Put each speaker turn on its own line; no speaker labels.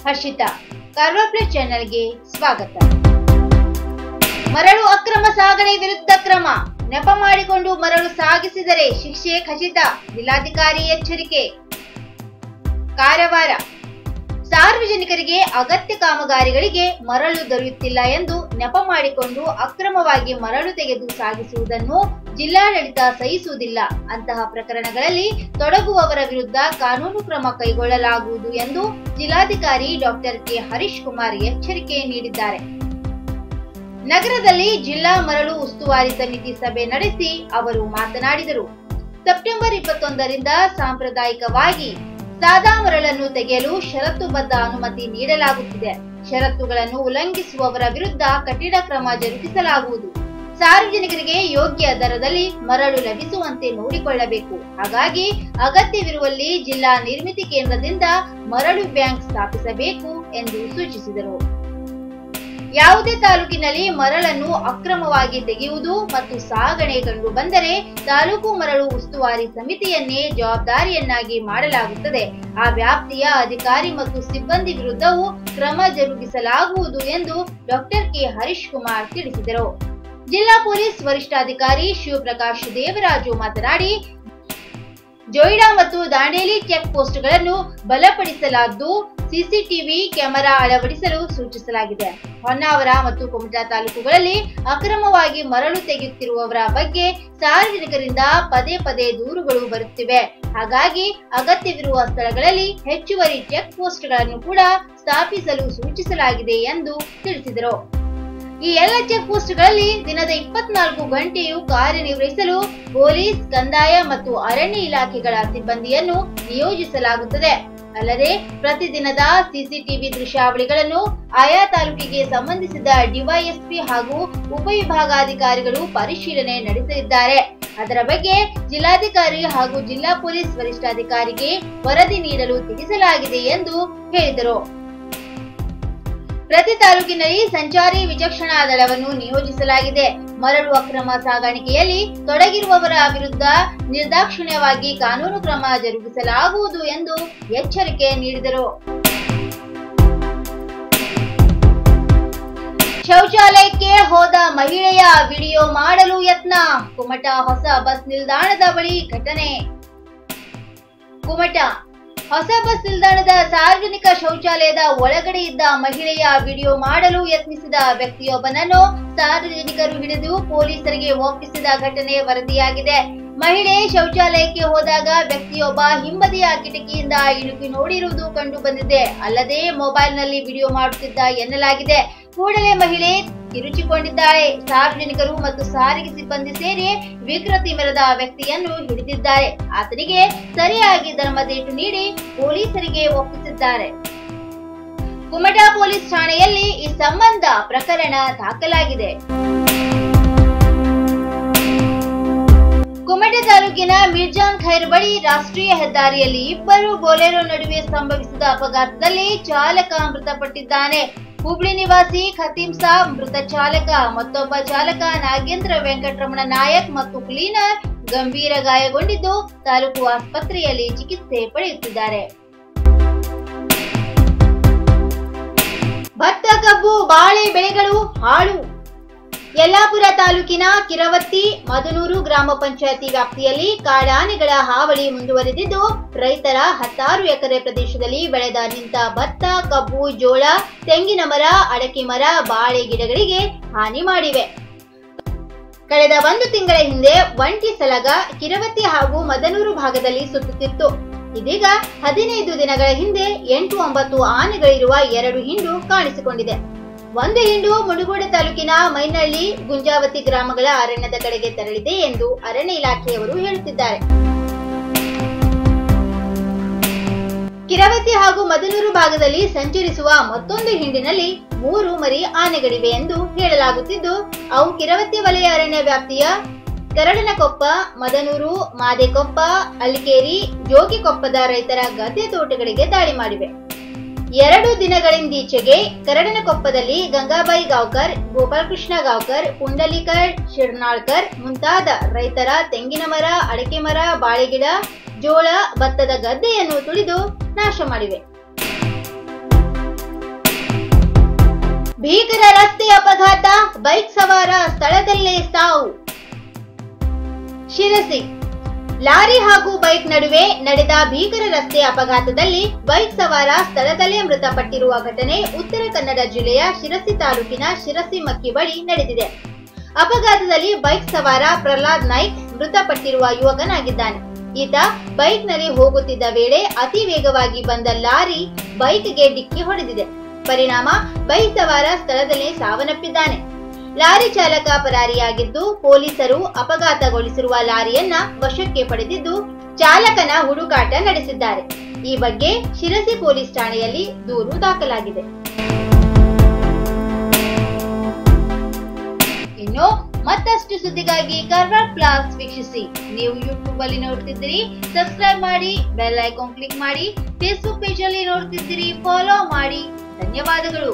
Harshita, Karwa plus ಚಾನೆಲ್ಗೆ ಸ್ವಾಗತ. ಮರಳು ಅಕ್ರಮ ಸಾಗಣೆ ವಿರುದ್ಧ ಕ್ರಮ. ನೆಪ ಮಾಡಿಕೊಂಡು ಮರಳು ಸಾಗಿಸಿದರೆ ಶಿಕ್ಷೆ ಖಚಿತ. ಜಿಲ್ಲಾಧಿಕಾರಿ ಎಚ್ಚರಿಕೆ. ಕಾರವಾರ, ಸಾರ್ವಜನಿಕರಿಗೆ ಅಗತ್ಯ ಕಾಮಗಾರಿಗಳಿಗೆ ಮರಳು ದೊರೆಯುತ್ತಿಲ್ಲ ಎಂದು ನೆಪ ಮಾಡಿಕೊಂಡು ಅಕ್ರಮವಾಗಿ ಮರಳು ತೆಗೆದು ಸಾಗಿಸುವುದನ್ನು ಜಿಲ್ಲಾಡಳಿತ ಸಹಿಸುವುದಿಲ್ಲ. ಅಂತಹ ಪ್ರಕರಣಗಳಲ್ಲಿ ತೊಡಗುವವರ ವಿರುದ್ಧ ಕಾನೂನು ಕ್ರಮ ಕೈಗೊಳ್ಳಲಾಗುವುದು ಎಂದು ಜಿಲ್ಲಾಧಿಕಾರಿ ಡಾಕ್ಟರ್ ಕೆ ಹರೀಶ್ ಕುಮಾರ್ ಎಚ್ಚರಿಕೆ ನೀಡಿದ್ದಾರೆ. ನಗರದಲ್ಲಿ ಜಿಲ್ಲಾ ಮರಳು ಉಸ್ತುವಾರಿ ಸಮಿತಿ ಸಭೆ ನಡೆಸಿ ಅವರು ಮಾತನಾಡಿದರು. ಸೆಪ್ಟೆಂಬರ್ 21ರಿಂದ ಸಾಂಪ್ರದಾಯಿಕವಾಗಿ ಸಾದಾ ಮರಳನ್ನು ತೆಗೆಯಲು ಷರತ್ತುಬದ್ಧ ಅನುಮತಿ ನೀಡಲಾಗುತ್ತಿದೆ. ಷರತ್ತುಗಳನ್ನು ಉಲ್ಲಂಘಿಸುವವರ ವಿರುದ್ಧ ಕಠಿಣ ಕ್ರಮ ಜರುಗಿಸಲಾಗುವುದು. ಸಾರ್ವಜನಿಕರಿಗೆ ಯೋಗ್ಯ ದರದಲ್ಲಿ ಮರಳು ಲಭಿಸುವಂತೆ ನೋಡಿಕೊಳ್ಳಬೇಕು. ಹಾಗಾಗಿ ಅಗತ್ಯವಿರುವಲ್ಲಿ ಜಿಲ್ಲಾ ನಿರ್ಮಿತಿ ಕೇಂದ್ರದಿಂದ ಮರಳು ಬ್ಯಾಂಕ್ ಸ್ಥಾಪಿಸಬೇಕು ಎಂದು ಸೂಚಿಸಿದರು. ಯಾವುದೇ ತಾಲೂಕಿನಲ್ಲಿ ಮರಳನ್ನು ಅಕ್ರಮವಾಗಿ ತೆಗೆಯುವುದು ಮತ್ತು ಸಾಗಣೆ ಕಂಡು ಬಂದರೆ ತಾಲೂಕು ಮರಳು ಉಸ್ತುವಾರಿ ಸಮಿತಿಯನ್ನೇ ಜವಾಬ್ದಾರಿಯನ್ನಾಗಿ ಮಾಡಲಾಗುತ್ತದೆ. ಆ ವ್ಯಾಪ್ತಿಯ ಅಧಿಕಾರಿ ಮತ್ತು ಸಿಬ್ಬಂದಿ ವಿರುದ್ಧವೂ ಕ್ರಮ ಜರುಗಿಸಲಾಗುವುದು ಎಂದು ಡಾಕ್ಟರ್ ಕೆ ಹರೀಶ್ ಕುಮಾರ್ ತಿಳಿಸಿದರು. ಜಿಲ್ಲಾ ಪೊಲೀಸ್ ವರಿಷ್ಠಾಧಿಕಾರಿ ಶಿವಪ್ರಕಾಶ್ ದೇವರಾಜು ಮಾತನಾಡಿ, ಜೋಯಿಡಾ ಮತ್ತು ದಾಂಡೇಲಿ ಚೆಕ್ ಪೋಸ್ಟ್ಗಳನ್ನು ಬಲಪಡಿಸಲಾದ್ದು, ಸಿಸಿಟಿವಿ ಕ್ಯಾಮೆರಾ ಅಳವಡಿಸಲು ಸೂಚಿಸಲಾಗಿದೆ. ಹೊನ್ನಾವರ ಮತ್ತು ಕುಮಟಾ ತಾಲೂಕುಗಳಲ್ಲಿ ಅಕ್ರಮವಾಗಿ ಮರಳು ತೆಗೆಯುತ್ತಿರುವವರ ಬಗ್ಗೆ ಸಾರ್ವಜನಿಕರಿಂದ ಪದೇ ಪದೇ ದೂರುಗಳು ಬರುತ್ತಿವೆ. ಹಾಗಾಗಿ ಅಗತ್ಯವಿರುವ ಸ್ಥಳಗಳಲ್ಲಿ ಹೆಚ್ಚುವರಿ ಚೆಕ್ ಪೋಸ್ಟ್ಗಳನ್ನು ಕೂಡ ಸ್ಥಾಪಿಸಲು ಸೂಚಿಸಲಾಗಿದೆ ಎಂದು ತಿಳಿಸಿದರು. ಈ ಎಲ್ಲ ಚೆಕ್ ಪೋಸ್ಟ್ಗಳಲ್ಲಿ ದಿನದ 24 ಗಂಟೆಯೂ ಕಾರ್ಯನಿರ್ವಹಿಸಲು ಪೊಲೀಸ್, ಕಂದಾಯ ಮತ್ತು ಅರಣ್ಯ ಇಲಾಖೆಗಳ ಸಿಬ್ಬಂದಿಯನ್ನು ನಿಯೋಜಿಸಲಾಗುತ್ತದೆ. ಅಲ್ಲದೆ ಪ್ರತಿದಿನದ ಸಿಸಿಟಿವಿ ದೃಶ್ಯಾವಳಿಗಳನ್ನು ಆಯಾ ತಾಲೂಕಿಗೆ ಸಂಬಂಧಿಸಿದ ಡಿವೈಎಸ್ಪಿ ಹಾಗೂ ಉಪವಿಭಾಗಾಧಿಕಾರಿಗಳು ಪರಿಶೀಲನೆ ನಡೆಸಲಿದ್ದಾರೆ. ಅದರ ಬಗ್ಗೆ ಜಿಲ್ಲಾಧಿಕಾರಿ ಹಾಗೂ ಜಿಲ್ಲಾ ಪೊಲೀಸ್ ವರಿಷ್ಠಾಧಿಕಾರಿಗೆ ವರದಿ ನೀಡಲು ತಿಳಿಸಲಾಗಿದೆ ಎಂದು ಹೇಳಿದರು. ಪ್ರತಿ ತಾಲೂಕಿನಲ್ಲಿ ಸಂಚಾರಿ ವಿಚಕ್ಷಣಾ ದಳವನ್ನು ನಿಯೋಜಿಸಲಾಗಿದೆ. ಮರಳು ಅಕ್ರಮ ಸಾಗಾಣಿಕೆಯಲ್ಲಿ ತೊಡಗಿರುವವರ ವಿರುದ್ಧ ನಿರ್ದಾಕ್ಷಿಣ್ಯವಾಗಿ ಕಾನೂನು ಕ್ರಮ ಜರುಗಿಸಲಾಗುವುದು ಎಂದು ಎಚ್ಚರಿಕೆ ನೀಡಿದರು. ಶೌಚಾಲಯಕ್ಕೆ ಹೋದ ಮಹಿಳೆಯ ವಿಡಿಯೋ ಮಾಡಲು ಯತ್ನ. ಕುಮಟಾ ಹೊಸ ಬಸ್ ನಿಲ್ದಾಣದ ಬಳಿ ಘಟನೆ. ಕುಮಟಾ ಹೊಸ ಬಸ್ ನಿಲ್ದಾಣದ ಸಾರ್ವಜನಿಕ ಶೌಚಾಲಯದ ಒಳಗಡೆ ಇದ್ದ ಮಹಿಳೆಯ ವಿಡಿಯೋ ಮಾಡಲು ಯತ್ನಿಸಿದ ವ್ಯಕ್ತಿಯೊಬ್ಬನನ್ನು ಸಾರ್ವಜನಿಕರು ಹಿಡಿದು ಪೊಲೀಸರಿಗೆ ಒಪ್ಪಿಸಿದ ಘಟನೆ ವರದಿಯಾಗಿದೆ. ಮಹಿಳೆ ಶೌಚಾಲಯಕ್ಕೆ ಹೋದಾಗ ವ್ಯಕ್ತಿಯೊಬ್ಬ ಹಿಂಬದಿಯ ಕಿಟಕಿಯಿಂದ ಇಣುಕಿ ನೋಡಿರುವುದು ಕಂಡು ಬಂದಿದೆ. ಅಲ್ಲದೆ ಮೊಬೈಲ್ನಲ್ಲಿ ವಿಡಿಯೋ ಮಾಡುತ್ತಿದ್ದ ಎನ್ನಲಾಗಿದೆ. ಕೂಡಲೇ ಮಹಿಳೆ ಕಿರುಚಿಕೊಂಡಿದ್ದಾಳೆ. ಸಾರ್ವಜನಿಕರು ಮತ್ತು ಸಾರಿಗೆ ಸಿಬ್ಬಂದಿ ಸೇರಿ ವಿಕೃತಿ ಮೆರೆದ ವ್ಯಕ್ತಿಯನ್ನು ಹಿಡಿದಿದ್ದಾರೆ. ಆತನಿಗೆ ಸರಿಯಾಗಿ ಧರ್ಮದೇಟು ನೀಡಿ ಪೊಲೀಸರಿಗೆ ಒಪ್ಪಿಸಿದ್ದಾರೆ. ಕುಮಟಾ ಪೊಲೀಸ್ ಠಾಣೆಯಲ್ಲಿ ಈ ಸಂಬಂಧ ಪ್ರಕರಣ ದಾಖಲಾಗಿದೆ. ಕುಮಟಾ ತಾಲೂಕಿನ ಮಿರ್ಜಾನ್ ಖೈರ್ ಬಳಿ ರಾಷ್ಟ್ರೀಯ ಹೆದ್ದಾರಿಯಲ್ಲಿ ಇಬ್ಬರು ಬೊಲೆರೋ ನಡುವೆ ಸಂಭವಿಸಿದ ಅಪಘಾತದಲ್ಲಿ ಚಾಲಕ ಮೃತಪಟ್ಟಿದ್ದಾನೆ. ಹುಬ್ಳಿ ನಿವಾಸಿ ಖತೀಂ ಸಾಬ್ ಮೃತ ಚಾಲಕ. ಮತ್ತೊಬ್ಬ ಚಾಲಕ ನಾಗೇಂದ್ರ ವೆಂಕಟರಮಣ ನಾಯಕ್ ಮತ್ತು ಕ್ಲೀನರ್ ಗಂಭೀರ ಗಾಯಗೊಂಡಿದ್ದು ತಾಲೂಕು ಆಸ್ಪತ್ರೆಯಲ್ಲಿ ಚಿಕಿತ್ಸೆ ಪಡೆಯುತ್ತಿದ್ದಾರೆ. ಭತ್ತ, ಕಬ್ಬು, ಬಾಳೆ ಬೆಳೆಗಳು ಹಾಳು. ಯಲ್ಲಾಪುರ ತಾಲೂಕಿನ ಕಿರವತ್ತಿ, ಮದನೂರು ಗ್ರಾಮ ಪಂಚಾಯತಿ ವ್ಯಾಪ್ತಿಯಲ್ಲಿ ಕಾಡಾನೆಗಳ ಹಾವಳಿ ಮುಂದುವರೆದಿದ್ದು, ರೈತರ 10 ಎಕರೆ ಪ್ರದೇಶದಲ್ಲಿ ಬೆಳೆದ ನಿಂತ ಭತ್ತ, ಕಬ್ಬು, ಜೋಳ, ತೆಂಗಿನ ಮರ, ಅಡಕೆ ಮರ, ಬಾಳೆ ಗಿಡಗಳಿಗೆ ಹಾನಿ ಮಾಡಿವೆ. ಕಳೆದ 1 ತಿಂಗಳ ಹಿಂದೆ ಒಂಟಿ ಸಲಗ ಕಿರವತ್ತಿ ಹಾಗೂ ಮದನೂರು ಭಾಗದಲ್ಲಿ ಸುತ್ತುತ್ತಿತ್ತು. ಇದೀಗ 15 ದಿನಗಳ ಹಿಂದೆ 8-9 ಆನೆಗಳಿರುವ 2 ಹಿಂಡು ಕಾಣಿಸಿಕೊಂಡಿದೆ. ಒಂದು ಹಿಂಡು ಮುಡುಗೋಡು ತಾಲೂಕಿನ ಮೈನಹಳ್ಳಿ, ಗುಂಜಾವತಿ ಗ್ರಾಮಗಳ ಅರಣ್ಯದ ಕಡೆಗೆ ತೆರಳಿದೆ ಎಂದು ಅರಣ್ಯ ಇಲಾಖೆಯವರು ಹೇಳುತ್ತಿದ್ದಾರೆ. ಕಿರವತ್ತಿ ಹಾಗೂ ಮದನೂರು ಭಾಗದಲ್ಲಿ ಸಂಚರಿಸುವ ಮತ್ತೊಂದು ಹಿಂಡಿನಲ್ಲಿ 3 ಮರಿ ಆನೆಗಳಿವೆ ಎಂದು ಹೇಳಲಾಗುತ್ತಿದ್ದು, ಅವು ಕಿರವತ್ತಿ ವಲಯ ಅರಣ್ಯ ವ್ಯಾಪ್ತಿಯ ಕರಡನಕೊಪ್ಪ, ಮದನೂರು, ಮಾದೇಕೊಪ್ಪ, ಅಲ್ಕೇರಿ, ಜೋಗಿಕೊಪ್ಪದ ರೈತರ ಗದ್ದೆ ತೋಟಗಳಿಗೆ ದಾಳಿ ಮಾಡಿವೆ. 2 ದಿನಗಳಿಂದೀಚೆಗೆ ಕರಡನಕೊಪ್ಪದಲ್ಲಿ ಗಂಗಾಬಾಯಿ ಗಾವ್ಕರ್, ಗೋಪಾಲಕೃಷ್ಣ ಗಾವ್ಕರ್, ಪುಂಡಲೀಕರ್, ಶಿರ್ನಾಳ್ಕರ್ ಮುಂತಾದ ರೈತರ ತೆಂಗಿನ ಮರ, ಅಡಕೆ ಮರ, ಬಾಳೆಗಿಡ, ಜೋಳ, ಭತ್ತದ ಗದ್ದೆಯನ್ನು ತುಳಿದು ನಾಶ ಮಾಡಿವೆ. ಭೀಕರ ರಸ್ತೆ ಅಪಘಾತ, ಬೈಕ್ ಸವಾರ ಸ್ಥಳದಲ್ಲೇ ಸಾವು. ಶಿರಸಿ ಲಾರಿ ಹಾಗೂ ಬೈಕ್ ನಡುವೆ ನಡೆದ ಭೀಕರ ರಸ್ತೆ ಅಪಘಾತದಲ್ಲಿ ಬೈಕ್ ಸವಾರ ಸ್ಥಳದಲ್ಲೇ ಮೃತಪಟ್ಟಿರುವ ಘಟನೆ ಉತ್ತರ ಕನ್ನಡ ಜಿಲ್ಲೆಯ ಶಿರಸಿ ತಾಲೂಕಿನ ಶಿರಸಿ ಮಕ್ಕಿ ಬಳಿ ನಡೆದಿದೆ. ಅಪಘಾತದಲ್ಲಿ ಬೈಕ್ ಸವಾರ ಪ್ರಹ್ಲಾದ್ ನಾಯ್ಕ್ ಮೃತಪಟ್ಟಿರುವ ಯುವಕನಾಗಿದ್ದಾನೆ. ಈತ ಬೈಕ್ ನಲ್ಲಿ ಹೋಗುತ್ತಿದ್ದ ವೇಳೆ ಅತಿ ವೇಗವಾಗಿ ಬಂದ ಲಾರಿ ಬೈಕ್ಗೆ ಡಿಕ್ಕಿ ಹೊಡೆದಿದೆ. ಪರಿಣಾಮ ಬೈಕ್ ಸವಾರ ಸ್ಥಳದಲ್ಲೇ ಸಾವನ್ನಪ್ಪಿದ್ದಾನೆ. ಲಾರಿ ಚಾಲಕ ಪರಾರಿಯಾಗಿದ್ದು, ಪೊಲೀಸರು ಅಪಘಾತಗೊಳಿಸಿರುವ ಲಾರಿಯನ್ನ ವಶಕ್ಕೆ ಪಡೆದಿದ್ದು ಚಾಲಕನ ಹುಡುಕಾಟ ನಡೆಸಿದ್ದಾರೆ. ಈ ಬಗ್ಗೆ ಶಿರಸಿ ಪೊಲೀಸ್ ಠಾಣೆಯಲ್ಲಿ ದೂರು ದಾಖಲಾಗಿದೆ. ಇನ್ನು ಮತ್ತಷ್ಟು ಸುದ್ದಿಗಾಗಿ ಕಾರ್ವಾರ್ ಪ್ಲಸ್ ವೀಕ್ಷಿಸಿ. ನೀವು ಯೂಟ್ಯೂಬ್ ಅಲ್ಲಿ ನೋಡ್ತಿದ್ದೀರಿ, ಸಬ್ಸ್ಕ್ರೈಬ್ ಮಾಡಿ, ಬೆಲ್ ಐಕಾನ್ ಕ್ಲಿಕ್ ಮಾಡಿ. ಫೇಸ್ಬುಕ್ ಪೇಜ್ ಅಲ್ಲಿ ನೋಡ್ತಿದ್ದೀರಿ, ಫಾಲೋ ಮಾಡಿ. ಧನ್ಯವಾದಗಳು.